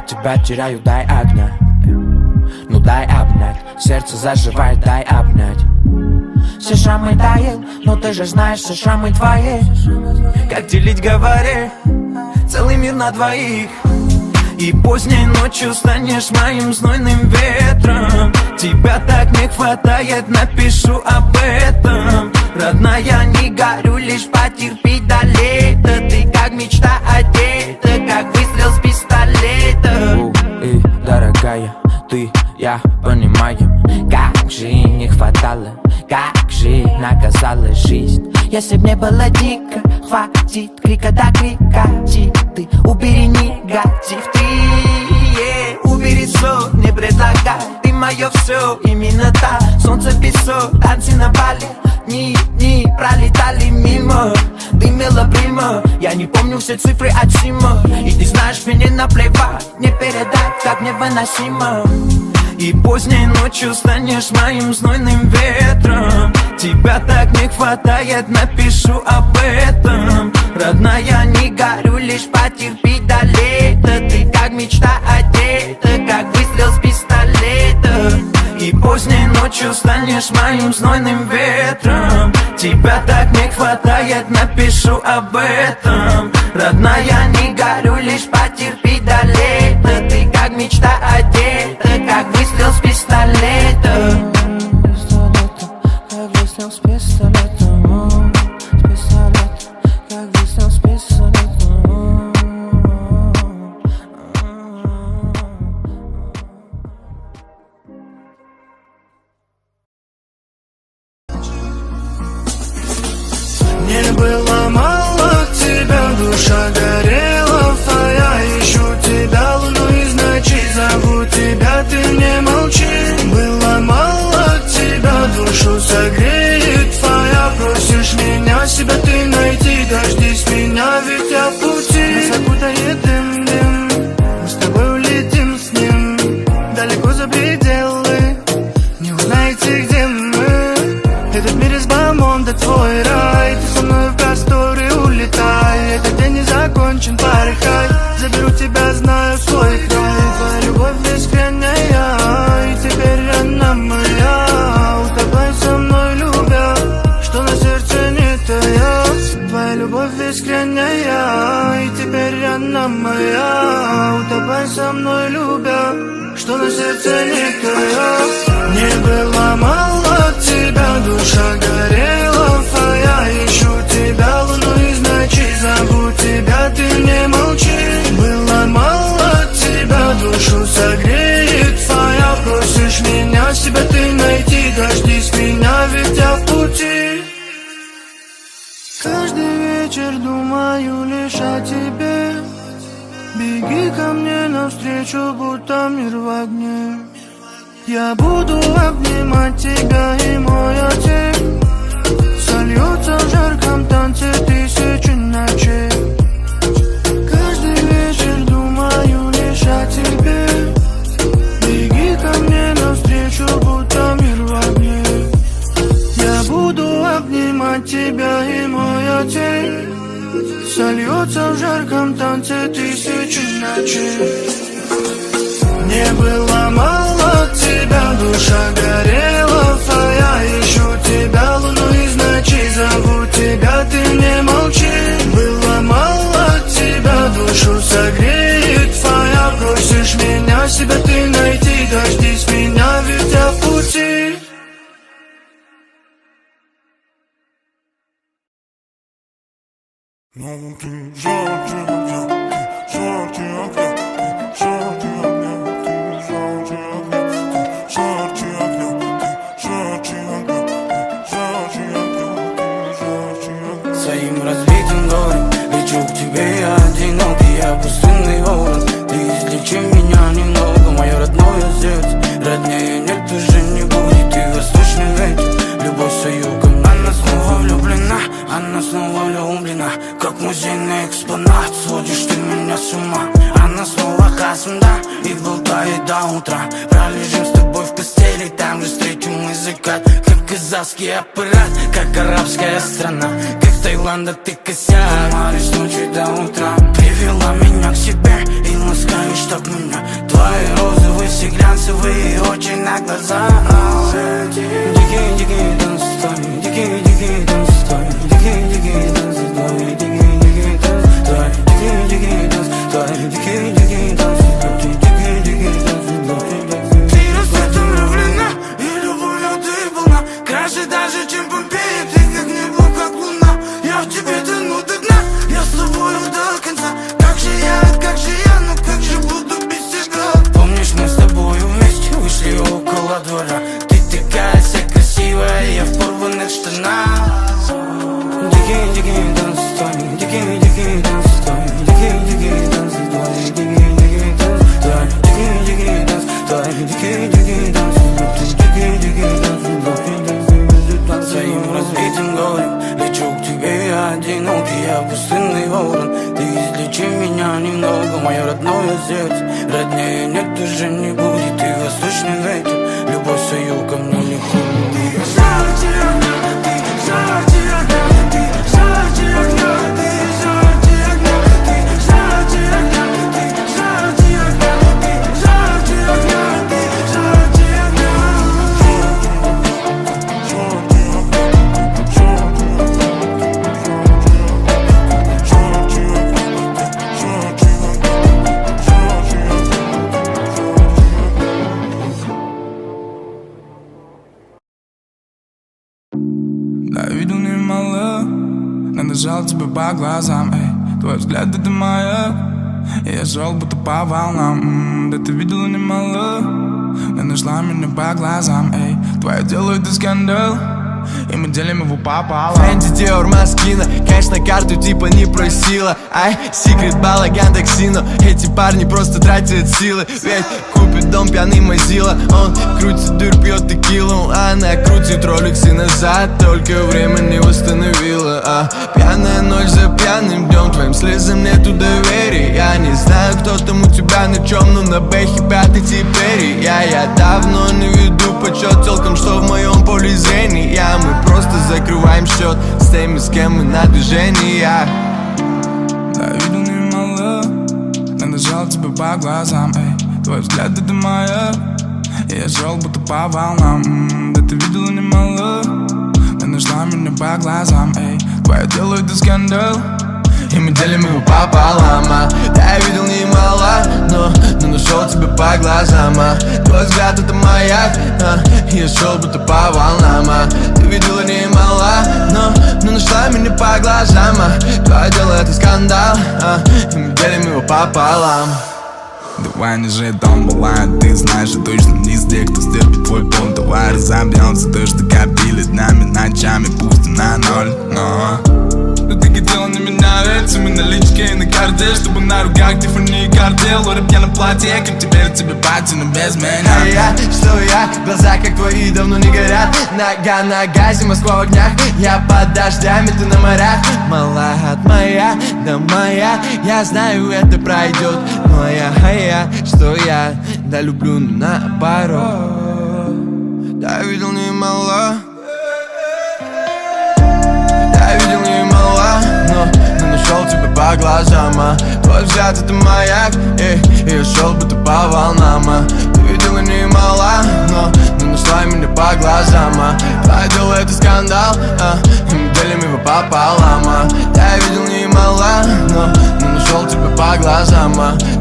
тебя теряю, дай огня. Ну дай обнять, сердце заживает, дай обнять. Все шрамы тают, но ты же знаешь, все шрамы твои. Как делить, говори, целый мир на двоих. И поздней ночью станешь моим знойным ветром. Тебя так не хватает, напишу об этом. Родная, не горю, лишь потерпи до лета. Ты как мечта одета, как выстрел с пистолета. И, дорогая, ты, я понимаем, как же не хватало, как же наказала жизнь. Если б не было дико, хватит крика до крика. Ты убери негатив, ты убери сон, не предлагай. Ты мое все, именно так. Солнце, песок, танцы на Бали. Дни пролетали мимо, дымила прима. Я не помню все цифры от Сима. И ты знаешь, мне наплевать, не передать, как невыносимо. И поздней ночью станешь моим знойным ветром. Тебя так не хватает, напишу об этом. Родная, не горю, лишь потерпи до лета. Ты как мечта одета, как выстрел с пистолета. И поздней ночью станешь моим знойным ветром. Тебя так не хватает, напишу об этом. Родная, не горю, лишь потерпи до лета. Ты как мечта одета, как выстрел с пистолета. Как выстрел с пистолетом. С пистолета, как выстрел с пистолетом. Мне было мало тебя, душа горела, а я ищу тебя, луну из ночи, зову тебя, ты мне молчи. Было мало тебя, душу согреет твоя, просишь меня, себя ты найти, дождись меня, ведь я в пути. Нас окутает дым, мы с тобой улетим с ним далеко за пределы, не узнаете, где мы. Этот мир из бомбом, да твой рай. Ты со мной в просторы улетай. Этот день не закончен, порыхай. Заберу тебя, знаю свой край. Твоя любовь бескрайняя, и теперь она моя. Утопай со мной, любя, что на сердце не тая. Твоя любовь бескрайняя, и теперь она моя. Утопай со мной, любя, что на сердце не тая. Не было мало тебя, душа горела, а я ищу тебя, луну из ночи, зову тебя, ты мне молчи. Было мало тебя, душу согреет твоя, просишь меня, себя ты найти, дождись меня, ведь я в пути. Каждый вечер думаю лишь о тебе. Беги ко мне навстречу, будто мир в огне. Я буду обнимать тебя, и моя тень сольется в жарком танце тысячи ночей. Каждый вечер думаю лишь о тебе. Беги ко мне навстречу, будто мир в огне. Я буду обнимать тебя, и моя тень сольется в жарком танце тысячи ночей. Мне было мало тебя, душа горела, а я ищу тебя, луну из ночи, зову тебя, ты мне молчи. Было мало тебя, душу согреет твоя, просишь меня, себя ты найти, дождись меня, ведь я в пути. Ну ты жарче огня, жарче огня, жарче огня, ты жарче огня, ты жарче огня, ты жарче огня, ты жарче огня, ты жарче огня. Своим разбитым горем лечу к тебе, я одинокий, я пустынный ворон. Ты излечи меня немного, мое родное сердце. Роднее нет, уже не будет, ты восточный ветер. Любовь с югом, она снова влюблена, она снова влюблена. Как музейный экспонат, сводишь ты меня с ума. Она снова касмда и болтает до утра. Пролежим с тобой в постели, там же встретим мы закат. Как казахский аппарат, как арабская страна. Как Таиланда ты косяк, море с ночи до утра. Привела меня к себе, и мы ласкаешь так меня. Твои розовые, все глянцевые очи на глаза. Дикий танц с тобой, дикий танц с тобой, дикий танц с тобой, дикий танц с тобой, дикий танц с тобой, дикий танц с тобой, дикий танц с тобой. Ты рассветом влюблена, и любовью ты полна, краше даже, чем Помпеи. Ты как небо, как луна, я в тебе тону до дна, я с тобою до конца. Как же я, ну как же буду без тебя? Помнишь, мы с тобою вместе вышли около двора. Ты такая вся красивая, я в порванных штанах. Дикий танц с тобой, дикий танц с тобой, дикий танц с тобой, дикий танц с тобой, дикий танц с тобой, дикий танц с тобой, дикий танц с тобой. Своим разбитым горем лечу к тебе, я одинокий, я пустынный ворон. Ты излечи меня немного, мое родное сердце. Роднее нет, уже не будет. Ты восточный ветер, любовь свою ко мне легко. Да, видел немало, надо тебе по глазам, эй. Твой взгляд это маяк, и я шел будто по волнам. Да ты видела немало, но нашла меня по глазам, эй. Твое дело это скандал, и мы делим его пополам. Фэнди, Диор, Маскина, кэш на карту типа не просила. Ай, секрет, балаган, таксино. Эти парни просто тратят силы. Ведь купит дом пьяный Мазила. Он крутит дыр, пьет текилу. Она крутит роликсы назад, только время не восстановила. Пьяная ночь за пьяным днем, твоим слезам нету доверия. Я не знаю, кто там у тебя на чем, но на бэхе пятый теперь. Я давно не веду почет телкам, что в моем поле зрения. Мы просто закрываем счет с теми, с кем мы на движении. Да, видел немало, надо тебе по глазам, эй. Твой взгляд это маяк, и я шел будто по волнам. Да ты видела немало, но нашла меня по глазам, эй. Твое дело это скандал, и мы делим его пополам. Да, я видел немало, но нашел тебя по глазам. Твой взгляд это маяк, и я шел будто по волнам. Ты видела немало, но нашла меня по глазам. Твое дело это скандал, и мы делим его пополам. Давай не жить дом бывает, ты знаешь, что точно не везде, кто стерпит твой пол. Давай разобьемся, то, что копили днями, ночами, пусть и на ноль, но... Но ты хотела на меня ведь, на наличке и на карте, чтобы на руках Тиффани и картел. Рэп я на платье, как теперь тебе пати, но без меня. Что я, глаза как твои давно не горят. Нога на газе, Москва в огнях. Я под дождями, ты на морях. Малахат моя, да моя. Я знаю, это пройдет. Моя, что я, да люблю наоборот. Да, видел немало, но нашел тебя по глазам. Твой взгляд это маяк, и я шел будто по волнам. Ты видела немало, но нашла меня по глазам. Твое дело это скандал, и мы делим его пополам. Я видел немало, но нашел тебя по глазам.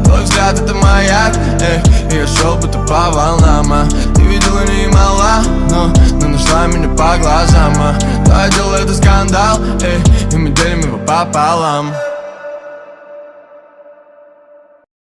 Твой взгляд это маяк, и я шел будто по волнам. Ты видела немало, но нашла меня по глазам. Твое дело это скандал, и мы делим его пополам.